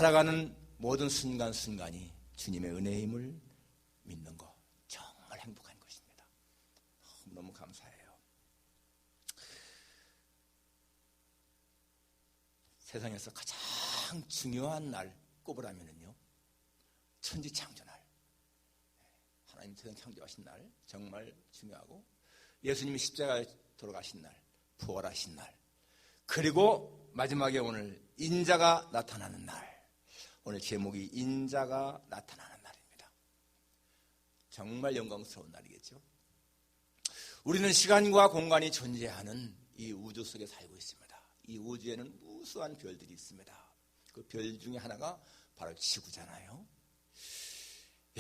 살아가는 모든 순간순간이 주님의 은혜의 힘을 믿는 것, 정말 행복한 것입니다. 너무 감사해요. 세상에서 가장 중요한 날 꼽으라면요, 천지창조날, 하나님 세상 창조하신 날 정말 중요하고, 예수님이 십자가에 돌아가신 날, 부활하신 날, 그리고 마지막에 오늘 인자가 나타나는 날. 오늘 제목이 인자가 나타나는 날입니다. 정말 영광스러운 날이겠죠. 우리는 시간과 공간이 존재하는 이 우주 속에 살고 있습니다. 이 우주에는 무수한 별들이 있습니다. 그 별 중에 하나가 바로 지구잖아요.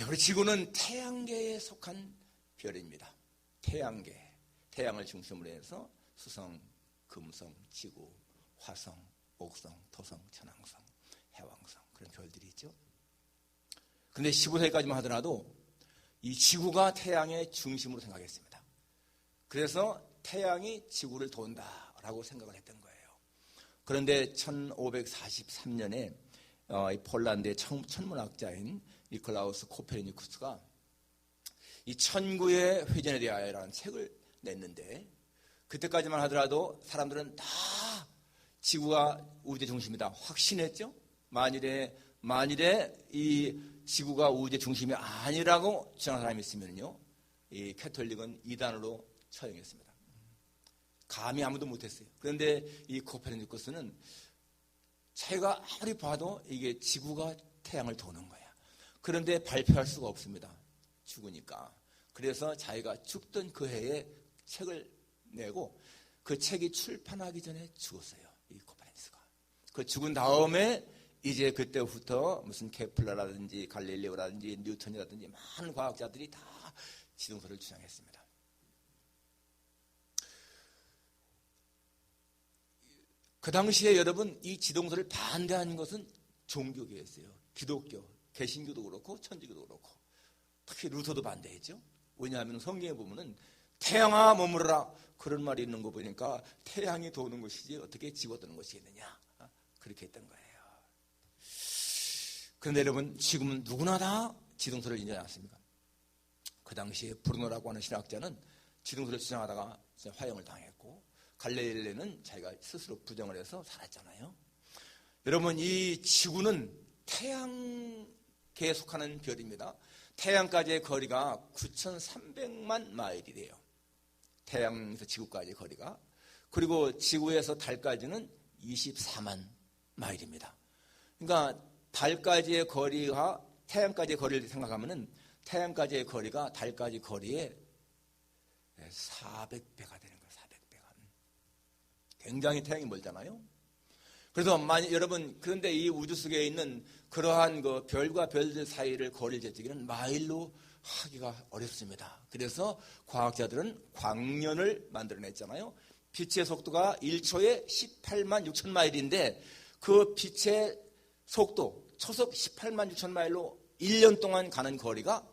우리 지구는 태양계에 속한 별입니다. 태양계, 태양을 중심으로 해서 수성, 금성, 지구, 화성, 목성, 토성, 천왕성, 해왕성, 그런 별들이 있죠. 그런데 15세기까지만 하더라도 이 지구가 태양의 중심으로 생각했습니다. 그래서 태양이 지구를 돈다라고 생각을 했던 거예요. 그런데 1543년에 폴란드의 천문학자인 니콜라우스 코페르니쿠스가 이 천구의 회전에 대하여라는 책을 냈는데, 그때까지만 하더라도 사람들은 다 지구가 우주의 중심이다 확신했죠. 만일에 이 지구가 우주의 중심이 아니라고 주장하는 사람이 있으면요, 이 캐톨릭은 이단으로 처형했습니다. 감히 아무도 못했어요. 그런데 이 코페르니쿠스는 자기가 아무리 봐도 이게 지구가 태양을 도는 거야. 그런데 발표할 수가 없습니다. 죽으니까. 그래서 자기가 죽던 그 해에 책을 내고, 그 책이 출판하기 전에 죽었어요. 이 코페르니쿠스가. 그 죽은 다음에 이제 그때부터 무슨 케플러라든지 갈릴레오라든지 뉴턴이라든지 많은 과학자들이 다 지동설을 주장했습니다. 그 당시에 여러분, 이 지동설을 반대하는 것은 종교계였어요. 기독교, 개신교도 그렇고 천주교도 그렇고, 특히 루터도 반대했죠. 왜냐하면 성경에 보면은 태양아 머무르라, 그런 말이 있는 거 보니까 태양이 도는 것이지 어떻게 지구가 도는 것이겠느냐, 그렇게 했던 거예요. 그런데 여러분, 지금은 누구나 다 지동설을 인정하지 않습니까? 그 당시에 브루노라고 하는 신학자는 지동설을 주장하다가 화형을 당했고, 갈릴레는 자기가 스스로 부정을 해서 살았잖아요. 여러분, 이 지구는 태양계에 속하는 별입니다. 태양까지의 거리가 9,300만 마일이래요. 태양에서 지구까지의 거리가. 그리고 지구에서 달까지는 24만 마일입니다. 그러니까 달까지의 거리가, 태양까지의 거리를 생각하면은 태양까지의 거리가 달까지 거리에 400배가 되는 거예요. 400배가. 굉장히 태양이 멀잖아요. 그래서 여러분, 그런데 이 우주 속에 있는 그러한 그 별과 별들 사이를 거리를 재뜨기는 마일로 하기가 어렵습니다. 그래서 과학자들은 광년을 만들어냈잖아요. 빛의 속도가 1초에 18만 6천 마일인데, 그 빛의 속도, 초속 18만 6천 마일로 1년 동안 가는 거리가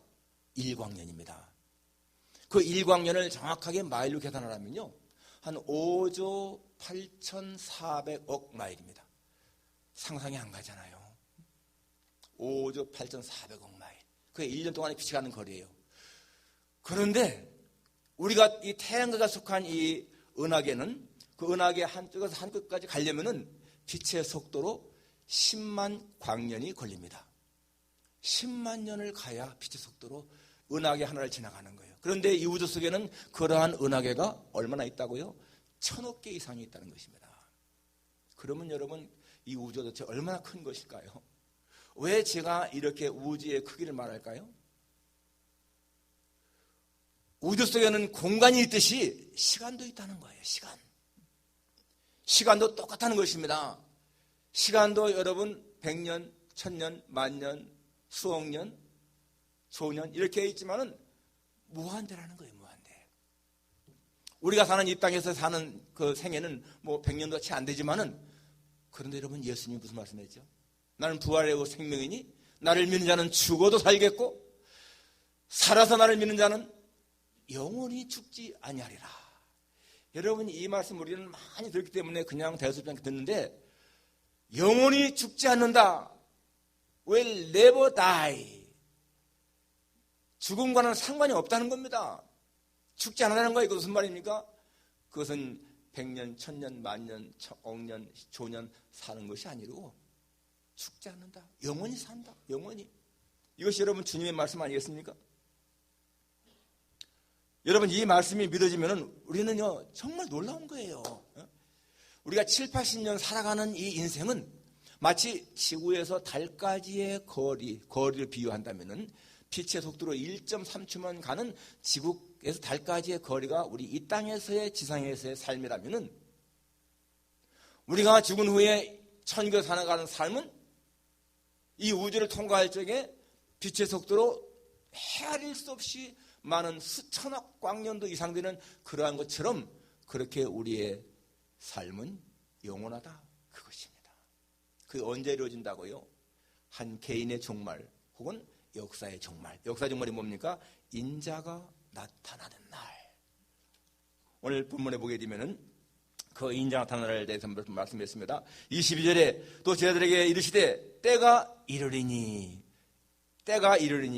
1광년입니다. 그 1광년을 정확하게 마일로 계산하려면요, 한 5조 8,400억 마일입니다. 상상이 안 가잖아요. 5조 8,400억 마일. 그게 1년 동안에 빛이 가는 거리예요. 그런데 우리가 이 태양계가 속한 이 은하계는, 그 은하계 한쪽에서 한 끝까지 가려면은 빛의 속도로 10만 광년이 걸립니다. 10만 년을 가야 빛의 속도로 은하계 하나를 지나가는 거예요. 그런데 이 우주 속에는 그러한 은하계가 얼마나 있다고요? 1,000억 개 이상이 있다는 것입니다. 그러면 여러분, 이 우주가 도대체 얼마나 큰 것일까요? 왜 제가 이렇게 우주의 크기를 말할까요? 우주 속에는 공간이 있듯이 시간도 있다는 거예요. 시간도 똑같다는 것입니다. 시간도 여러분 100년, 1000년, 만년, 수억 년, 조년 이렇게 있지만은 무한대라는 거예요. 무한대. 우리가 사는 이 땅에서 사는 그 생애는 뭐 100년도 채 안 되지만은, 그런데 여러분, 예수님이 무슨 말씀했죠? 나는 부활이고 생명이니 나를 믿는 자는 죽어도 살겠고 살아서 나를 믿는 자는 영원히 죽지 아니하리라. 여러분, 이 말씀 우리는 많이 들었기 때문에 그냥 대수롭지 않게 듣는데, 영원히 죽지 않는다, will never die. 죽음과는 상관이 없다는 겁니다. 죽지 않는다는 거예요. 이거 무슨 말입니까? 그것은 100년, 1000년, 만년, 억년, 조년 사는 것이 아니고 죽지 않는다. 영원히 산다. 영원히. 이것이 여러분 주님의 말씀 아니겠습니까? 여러분 이 말씀이 믿어지면 우리는요 정말 놀라운 거예요. 우리가 7, 80년 살아가는 이 인생은 마치 지구에서 달까지의 거리를 비유한다면 빛의 속도로 1.3초만 가는 지구에서 달까지의 거리가 우리 이 땅에서의 지상에서의 삶이라면 우리가 죽은 후에 천국에 살아가는 삶은 이 우주를 통과할 적에 빛의 속도로 헤아릴 수 없이 많은 수천억 광년도 이상 되는 그러한 것처럼 그렇게 우리의 삶은 영원하다. 그것입니다. 그게 언제 이루어진다고요? 한 개인의 종말 혹은 역사의 종말. 역사의 종말이 뭡니까? 인자가 나타나는 날. 오늘 본문에 보게 되면은 그 인자가 나타나는 날에 대해서 말씀했습니다. 22절에 또 저희들에게 이르시되 때가 이르리니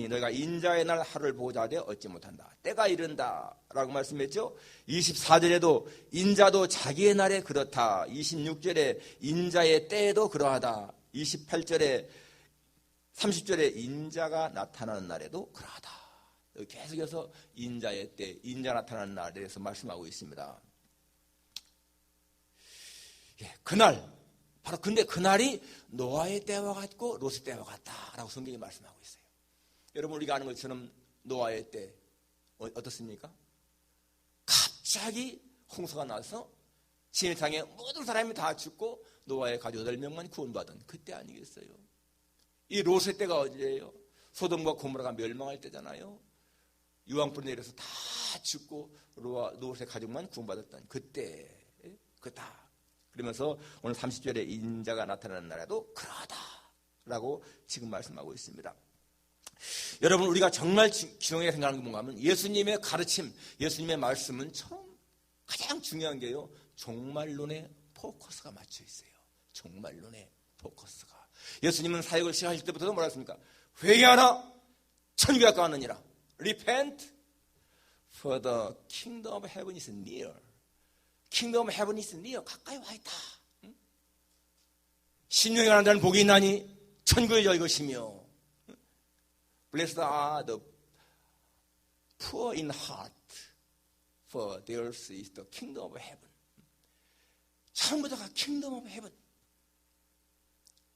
너희가 인자의 날 하루를 보고자 하되 얻지 못한다. 때가 이른다 라고 말씀했죠. 24절에도 인자도 자기의 날에 그렇다. 26절에 인자의 때에도 그러하다. 28절에 30절에 인자가 나타나는 날에도 그러하다. 계속해서 인자의 때, 인자 나타나는 날에 대해서 말씀하고 있습니다. 예, 그날 바로 근데 그날이 노아의 때와 같고 롯의 때와 같다라고 성경이 말씀하고 있어요. 여러분 우리가 아는 것처럼 노아의 때 어떻습니까? 갑자기 홍수가 나서 지상에 모든 사람이 다 죽고 노아의 가족 8명만 구원받은 그때 아니겠어요? 이 롯의 때가 언제예요? 소돔과 고모라가 멸망할 때잖아요. 유황불이 내려서 다 죽고 롯의 가족만 구원받았던 그때 그다. 그러면서 오늘 30절에 인자가 나타나는 날에도 그러하다라고 지금 말씀하고 있습니다. 여러분 우리가 정말 중요하게 생각하는 게 뭔가 하면 예수님의 가르침, 예수님의 말씀은 가장 중요한 게요. 종말론에 포커스가 맞춰 있어요. 종말론에 포커스가. 예수님은 사역을 시작하실 때부터 뭐라 했습니까? 회개하라 천국에 가까웠느니라. Repent for the kingdom of heaven is near. Kingdom of heaven is near. 가까이 와 있다. 신령에 가는 자는 복이 있나니 천국의 열 것이며 Blessed are the poor in heart, for theirs is the kingdom of heaven. 처음부터가 kingdom of heaven.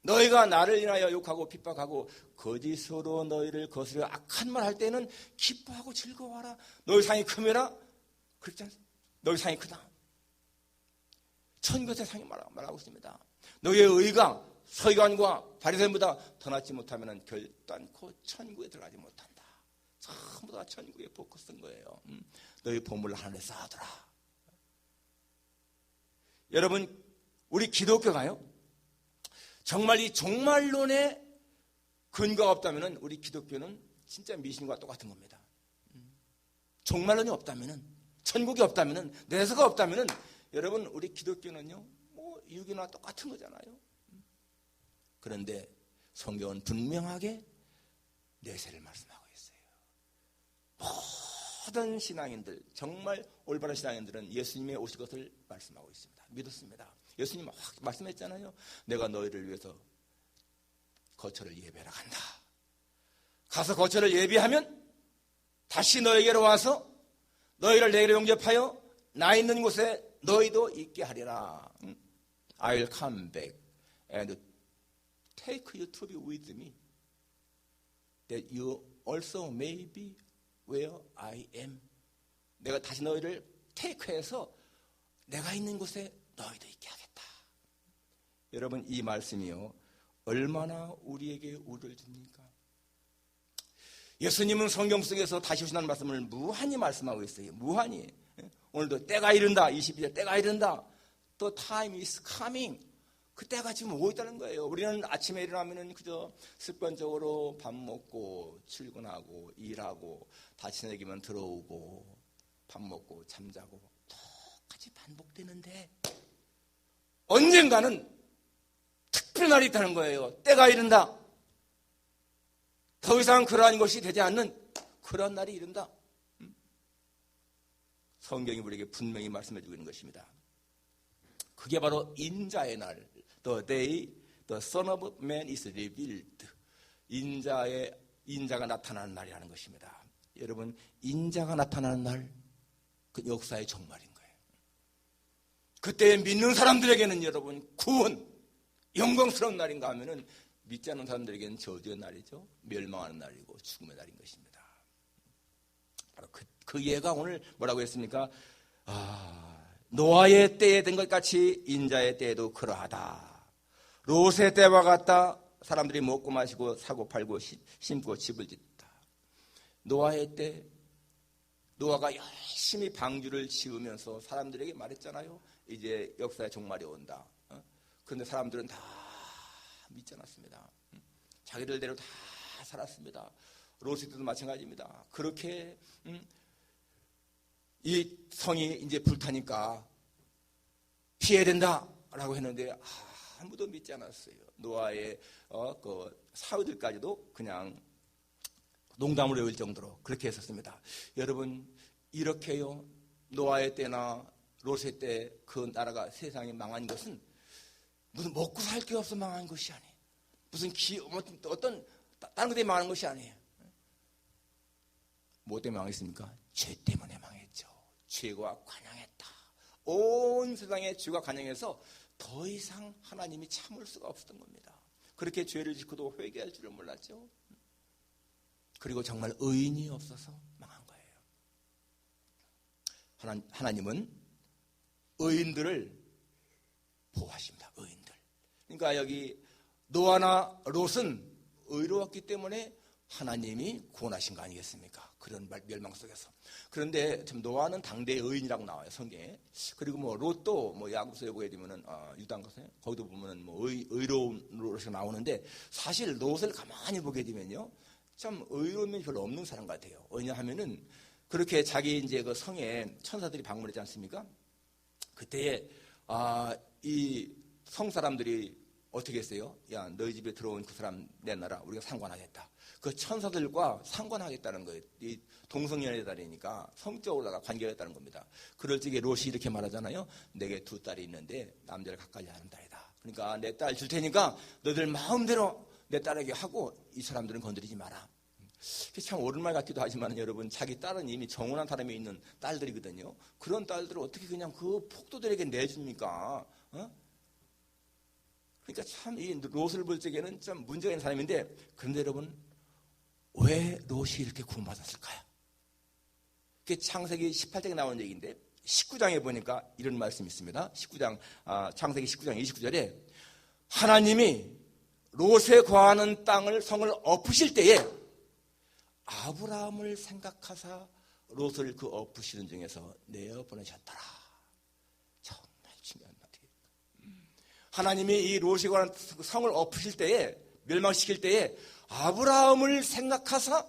너희가 나를 인하여 욕하고 핍박하고 거짓으로 너희를 거스려 악한 말 할 때는 기뻐하고 즐거워하라. 너희 상이 크면라. 그렇지 않습니까? 너희 상이 크다. 천국의 상이 말하고 있습니다. 너희의 의가 서기관과 바리새인보다 더 낫지 못하면 결단코 천국에 들어가지 못한다. 전부 다 천국에 포커스인 거예요. 너희 보물을 하늘에 쌓아두라. 여러분 우리 기독교가요 정말 이 종말론에 근거가 없다면 우리 기독교는 진짜 미신과 똑같은 겁니다. 종말론이 없다면 천국이 없다면 내세가 없다면 여러분 우리 기독교는요 뭐 유교나 똑같은 거잖아요. 그런데 성경은 분명하게 내세를 말씀하고 있어요. 모든 신앙인들 정말 올바른 신앙인들은 예수님의 오실 것을 말씀하고 있습니다. 믿었습니다. 예수님 확 말씀했잖아요. 내가 너희를 위해서 거처를 예배하러 간다. 가서 거처를 예비하면 다시 너에게로 와서 너희를 내게로 용접하여 나 있는 곳에 너희도 있게 하리라. I'll come back and take you to be with me, that you also may be where I am. 내가 다시 너희를 테이크해서 내가 있는 곳에 너희도 있게 하겠다. 여러분 이 말씀이요 얼마나 우리에게 우려를 줍니까? 예수님은 성경 속에서 다시 오신다는 말씀을 무한히 말씀하고 있어요. 무한히. 오늘도 때가 이른다. 22절 때가 이른다. 또 time is coming. 그 때가 지금 오고 있다는 거예요. 우리는 아침에 일어나면 그저 습관적으로 밥 먹고 출근하고 일하고 다시 저녁이면 들어오고 밥 먹고 잠자고 똑같이 반복되는데 언젠가는 특별한 날이 있다는 거예요. 때가 이른다. 더 이상 그러한 것이 되지 않는 그런 날이 이른다. 성경이 우리에게 분명히 말씀해 주고 있는 것입니다. 그게 바로 인자의 날, The day the Son of Man is revealed. 인자가 나타나는 날이라는 것입니다. 여러분, 인자가 나타나는 날, 그 역사의 종말인 거예요. 그때 믿는 사람들에게는 여러분 구원, 영광스러운 날인가 하면은 믿지 않는 사람들에게는 저주의 날이죠. 멸망하는 날이고 죽음의 날인 것입니다. 바로 그 예가 오늘 뭐라고 했습니까? 노아의 때에 된 것 같이 인자의 때에도 그러하다. 롯의 때와 같다. 사람들이 먹고 마시고 사고 팔고 심고 집을 짓다. 노아의 때 노아가 열심히 방주를 지으면서 사람들에게 말했잖아요. 이제 역사의 종말이 온다. 그런데 사람들은 다 믿지 않았습니다. 자기들대로 다 살았습니다. 롯의 때도 마찬가지입니다. 그렇게 이 성이 이제 불타니까 피해야 된다라고 했는데 아무도 믿지 않았어요. 노아의 그 사위들까지도 그냥 농담으로 여길 정도로 그렇게 했었습니다. 여러분, 이렇게요 노아의 때나 롯의 때 그 나라가 세상이 망한 것은 무슨 먹고 살 게 없어 망한 것이 아니에요. 무슨 어떤 다른 것 때문에 망한 것이 아니에요. 뭐 때문에 망했습니까? 죄 때문에 망했죠. 죄가 관영했다. 온 세상에 죄가 관영해서 더 이상 하나님이 참을 수가 없었던 겁니다. 그렇게 죄를 짓고도 회개할 줄을 몰랐죠. 그리고 정말 의인이 없어서 망한 거예요. 하나님은 의인들을 보호하십니다. 의인들. 그러니까 여기 노아나 롯은 의로웠기 때문에 하나님이 구원하신 거 아니겠습니까? 그런 멸망 속에서. 그런데 참 노아는 당대의 의인이라고 나와요, 성경에. 그리고 뭐 롯도 뭐 야고보서에 보게 되면은 유다인가서요? 거기도 보면은 뭐 의로운 롯이 나오는데 사실 롯을 가만히 보게 되면요, 참 의로움이 별로 없는 사람 같아요. 왜냐하면은 그렇게 자기 이제 그 성에 천사들이 방문했지 않습니까? 그때에 이 성 사람들이 어떻게 했어요? 야, 너희 집에 들어온 그 사람 내놔라. 우리가 상관하겠다. 그 천사들과 상관하겠다는 거예요. 이 동성연애 달이니까 성적으로다가 관계가 있다는 겁니다. 그럴 적에 롯이 이렇게 말하잖아요. 내게 두 딸이 있는데 남자를 가까이 하는 딸이다. 그러니까 내 딸 줄 테니까 너희들 마음대로 내 딸에게 하고 이 사람들은 건드리지 마라. 참 옳은 말 같기도 하지만 여러분, 자기 딸은 이미 정혼한 사람이 있는 딸들이거든요. 그런 딸들을 어떻게 그냥 그 폭도들에게 내줍니까? 그러니까 참 이 롯을 볼 적에는 좀 문제가 있는 사람인데, 그런데 여러분, 왜 롯이 이렇게 구원받았을까요? 그게 창세기 18장에 나오는 얘기인데 19장에 보니까 이런 말씀이 있습니다. 창세기 19장 29절에 하나님이 롯에 거하는 땅을 성을 엎으실 때에 아브라함을 생각하사 롯을 그 엎으시는 중에서 내어보내셨더라. 정말 중요한 말이에요. 하나님이 이 롯이 거하는 성을 엎으실 때에, 멸망시킬 때에 아브라함을 생각하사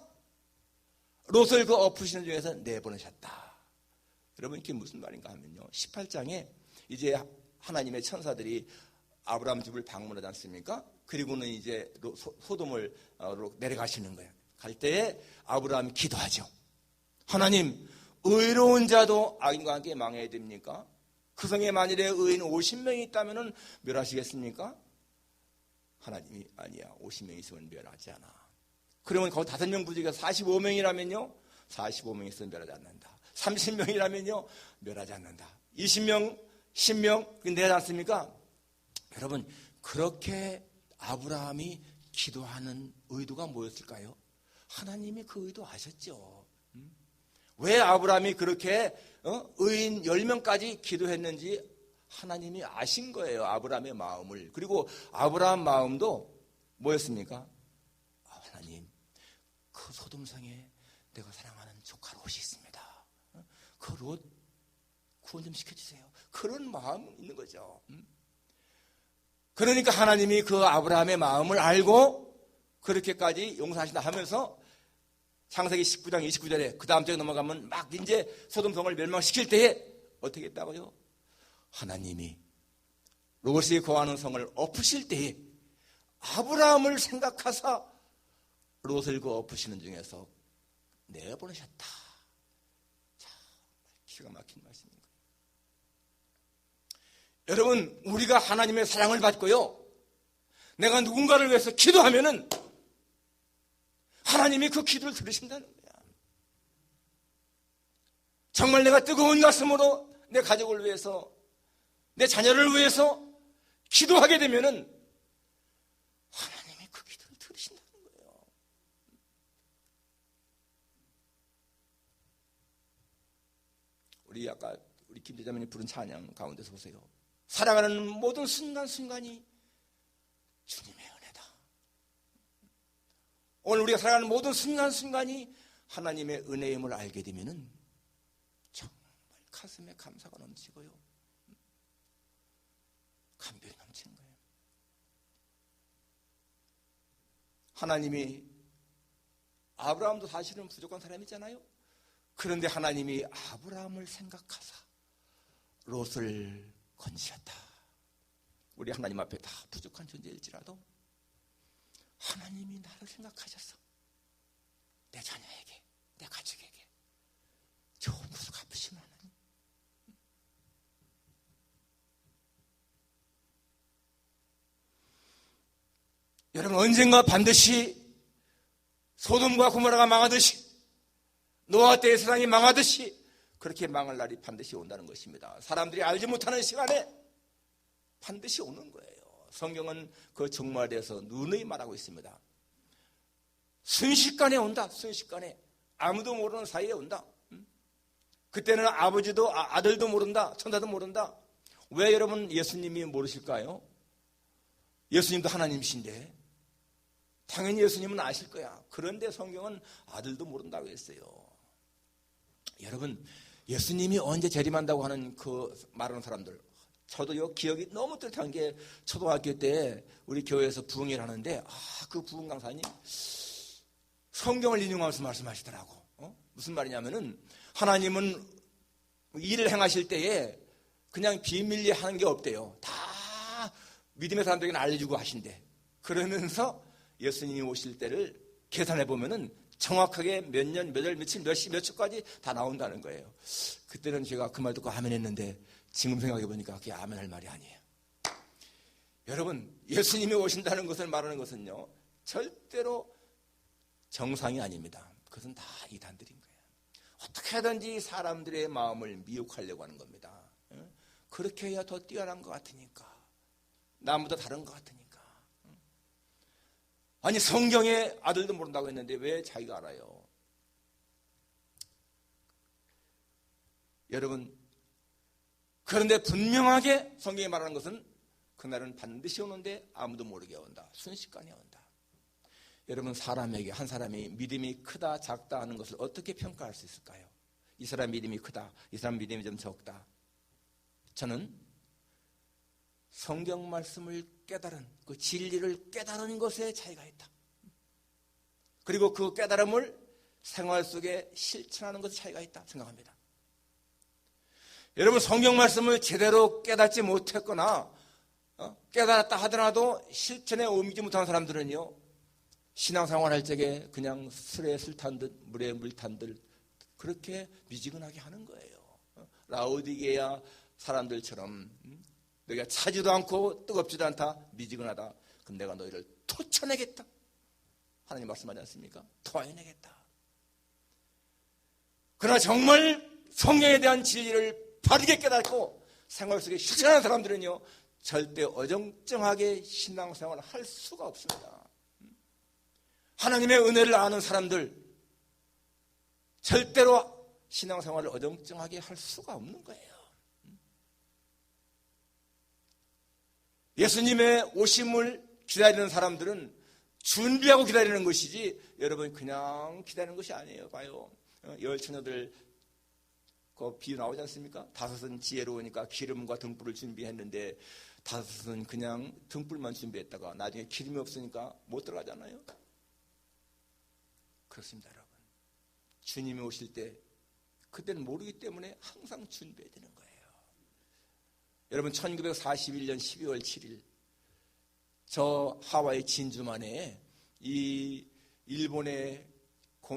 롯을 그 엎으시는 중에서 내보내셨다. 여러분, 이게 무슨 말인가 하면요, 18장에 이제 하나님의 천사들이 아브라함 집을 방문하지 않습니까? 그리고는 이제 소돔을 내려가시는 거예요. 갈 때에 아브라함이 기도하죠. 하나님, 의로운 자도 악인과 함께 망해야 됩니까? 그 성에 만일에 의인 50명이 있다면 멸하시겠습니까? 하나님이 아니야, 50명 있으면 멸하지 않아. 그러면 거기 5명 부족해서 45명이라면요 45명 있으면 멸하지 않는다. 30명이라면요 멸하지 않는다. 20명, 10명 내지 않습니까? 여러분, 그렇게 아브라함이 기도하는 의도가 뭐였을까요? 하나님이 그 의도 아셨죠. 왜 아브라함이 그렇게 의인 10명까지 기도했는지 하나님이 아신 거예요. 아브라함의 마음을. 그리고 아브라함 마음도 뭐였습니까? 하나님, 그 소돔성에 내가 사랑하는 조카 롯이 있습니다. 그 롯 구원 좀 시켜주세요. 그런 마음이 있는 거죠. 그러니까 하나님이 그 아브라함의 마음을 알고 그렇게까지 용서하신다 하면서 창세기 19장 29절에 그 다음 장에 넘어가면 막 이제 소돔성을 멸망시킬 때에 어떻게 했다고요? 하나님이 롯이 거하는 성을 엎으실 때에 아브라함을 생각하사 롯을 그 엎으시는 중에서 내보내셨다. 자, 기가 막힌 말씀인 거예요. 여러분, 우리가 하나님의 사랑을 받고요, 내가 누군가를 위해서 기도하면은 하나님이 그 기도를 들으신다는 거야. 정말 내가 뜨거운 가슴으로 내 가족을 위해서, 내 자녀를 위해서 기도하게 되면은 하나님이 그 기도를 들으신다는 거예요. 우리 김 대자매님 부른 찬양 가운데서 보세요. 살아가는 모든 순간순간이 주님의 은혜다. 오늘 우리가 살아가는 모든 순간순간이 하나님의 은혜임을 알게 되면은 정말 가슴에 감사가 넘치고요, 감격이 넘치는 거예요. 하나님이, 아브라함도 사실은 부족한 사람이잖아요. 그런데 하나님이 아브라함을 생각하사 롯을 건지셨다. 우리 하나님 앞에 다 부족한 존재일지라도 하나님이 나를 생각하셔서 내 자녀에게, 내 가족에게 좋은 것을 갚으시는 하나님. 여러분, 언젠가 반드시 소돔과 고모라가 망하듯이, 노아 때의 세상이 망하듯이 그렇게 망할 날이 반드시 온다는 것입니다. 사람들이 알지 못하는 시간에 반드시 오는 거예요. 성경은 그 정말에서 누누이 말하고 있습니다. 순식간에 온다. 순식간에. 아무도 모르는 사이에 온다. 그때는 아버지도 아들도 모른다. 천사도 모른다. 왜 여러분 예수님이 모르실까요? 예수님도 하나님이신데 당연히 예수님은 아실 거야. 그런데 성경은 아들도 모른다고 했어요. 여러분, 예수님이 언제 재림한다고 하는 그 말하는 사람들, 저도요 기억이 너무 뚜렷한 게, 초등학교 때 우리 교회에서 부흥회를 하는데 그 부흥 강사님 성경을 인용하면서 말씀하시더라고. 무슨 말이냐면은 하나님은 일을 행하실 때에 그냥 비밀리에 하는 게 없대요. 다 믿음의 사람들에게는 알려주고 하신대. 그러면서 예수님이 오실 때를 계산해 보면은 정확하게 몇 년, 몇 월, 며칠, 몇 시, 몇 초까지 다 나온다는 거예요. 그때는 제가 그 말 듣고 아멘 했는데 지금 생각해 보니까 그게 아멘 할 말이 아니에요. 여러분, 예수님이 오신다는 것을 말하는 것은요, 절대로 정상이 아닙니다. 그것은 다 이단들인 거예요. 어떻게 하든지 사람들의 마음을 미혹하려고 하는 겁니다. 그렇게 해야 더 뛰어난 것 같으니까, 남보다 다른 것 같으니까. 아니, 성경에 아들도 모른다고 했는데 왜 자기가 알아요? 여러분, 그런데 분명하게 성경이 말하는 것은 그날은 반드시 오는데 아무도 모르게 온다. 순식간에 온다. 여러분, 사람에게, 한 사람이 믿음이 크다 작다 하는 것을 어떻게 평가할 수 있을까요? 이 사람 믿음이 크다, 이 사람 믿음이 좀 적다. 저는 성경 말씀을 깨달은, 그 진리를 깨달은 것에 차이가 있다. 그리고 그 깨달음을 생활 속에 실천하는 것에 차이가 있다 생각합니다. 여러분, 성경 말씀을 제대로 깨닫지 못했거나 깨달았다 하더라도 실천에 옮기지 못하는 사람들은요, 신앙생활 할 적에 그냥 술에 술 탄 듯 물에 물 탄 듯 그렇게 미지근하게 하는 거예요. 라오디게아 사람들처럼 너희가 차지도 않고 뜨겁지도 않다, 미지근하다. 그럼 내가 너희를 토쳐내겠다. 하나님 말씀하지 않습니까? 토해내겠다. 그러나 정말 성경에 대한 진리를 바르게 깨닫고 생활 속에 실천하는 사람들은요, 절대 어정쩡하게 신앙생활을 할 수가 없습니다. 하나님의 은혜를 아는 사람들, 절대로 신앙생활을 어정쩡하게 할 수가 없는 거예요. 예수님의 오심을 기다리는 사람들은 준비하고 기다리는 것이지, 여러분 그냥 기다리는 것이 아니에요. 봐요, 열 처녀들 그 비유 나오지 않습니까? 다섯은 지혜로우니까 기름과 등불을 준비했는데 다섯은 그냥 등불만 준비했다가 나중에 기름이 없으니까 못 들어가잖아요. 그렇습니다, 여러분. 주님이 오실 때 그때는 모르기 때문에 항상 준비해야 되는 거예요. 여러분, 1941년 12월 7일 저 하와이 진주만에 이 일본의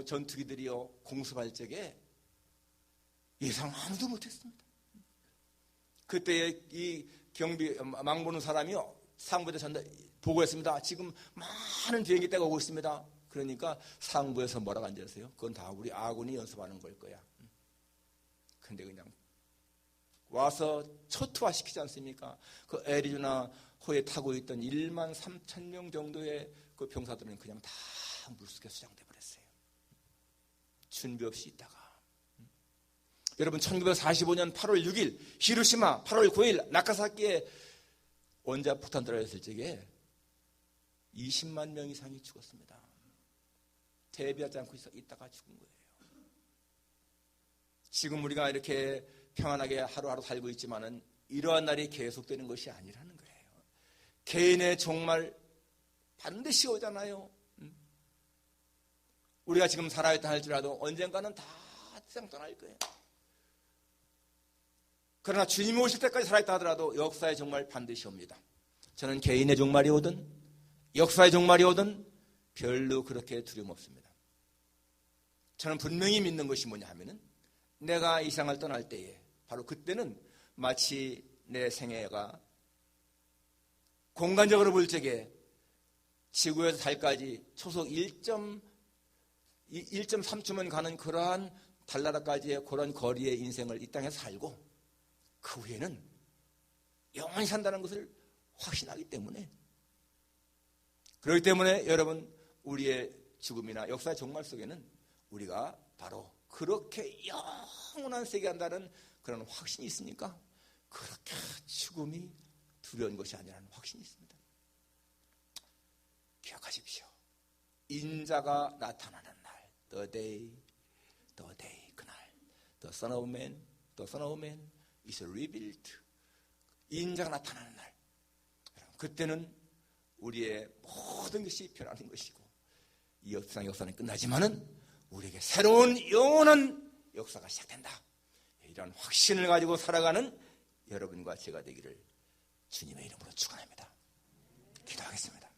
전투기들이요 공습할 적에 예상 아무도 못했습니다. 그때 이 경비 망보는 사람이요 상부에다 전달 보고했습니다. 지금 많은 비행기 떼가 오고 있습니다. 그러니까 상부에서 뭐라고 앉았어요? 그건 다 우리 아군이 연습하는 걸 거야. 근데 그냥 와서 초토화시키지 않습니까? 그 애리조나 호에 타고 있던 1만 3천 명 정도의 그 병사들은 그냥 다 물속에 수장돼 버렸어요. 준비 없이 있다가. 여러분 1945년 8월 6일 히로시마, 8월 9일 나카사키에 원자폭탄 떨어졌을 적에 20만 명 이상이 죽었습니다. 대비하지 않고 있다가 죽은 거예요. 지금 우리가 이렇게 평안하게 하루하루 살고 있지만은 이러한 날이 계속되는 것이 아니라는 거예요. 개인의 종말 반드시 오잖아요. 우리가 지금 살아있다 할지라도 언젠가는 다 세상 떠날 거예요. 그러나 주님이 오실 때까지 살아있다 하더라도 역사의 종말 반드시 옵니다. 저는 개인의 종말이 오든 역사의 종말이 오든 별로 그렇게 두려움 없습니다. 저는 분명히 믿는 것이 뭐냐 하면은 내가 이 세상을 떠날 때에 바로 그때는 마치 내 생애가 공간적으로 볼 적에 지구에서 달까지 초속 1.3초면 가는 그러한 달나라까지의 그런 거리의 인생을 이 땅에서 살고 그 후에는 영원히 산다는 것을 확신하기 때문에 그렇기 때문에 여러분 우리의 죽음이나 역사의 종말 속에는 우리가 바로 그렇게 영원한 세계 한다는 그런 확신이 있으니까 그렇게 죽음이 두려운 것이 아니라는 확신이 있습니다. 기억하십시오. 인자가 나타나는 날, the day, 그날, the Son of Man is revealed. 인자가 나타나는 날. 그때는 우리의 모든 것이 변하는 것이고 이 세상 역사는 끝나지만은 우리에게 새로운 영원한 역사가 시작된다. 이런 확신을 가지고 살아가는 여러분과 제가 되기를 주님의 이름으로 축원합니다. 기도하겠습니다.